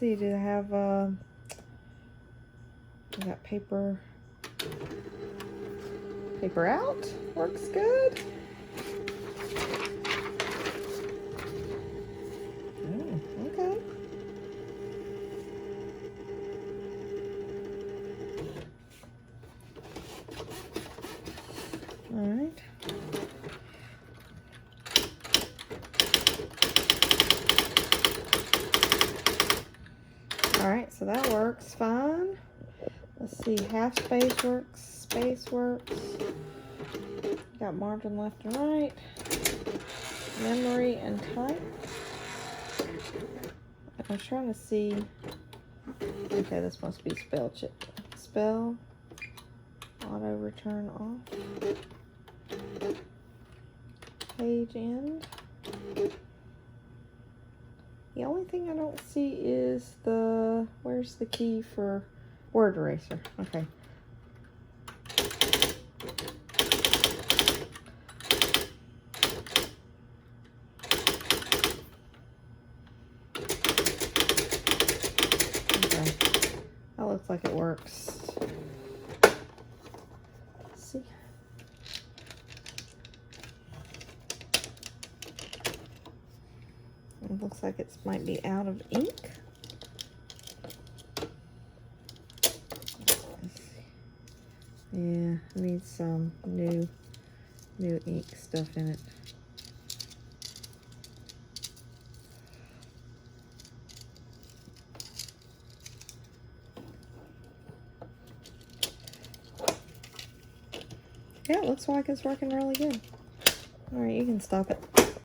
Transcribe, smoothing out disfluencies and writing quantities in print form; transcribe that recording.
see, do they have, we got paper out, works good. Oh, okay. All right. All right, so that works fine. Let's see, half space works. Got margin left and right. Memory and type. I'm trying to see. Okay, this must be spell check. Spell. Auto return off. Page end. The only thing I don't see is where's the key for word eraser? Okay. Okay. That looks like it works. Let's see. It looks like it might be out of ink. Yeah, I need some new ink stuff in it. Yeah, it looks like it's working really good. All right, you can stop it.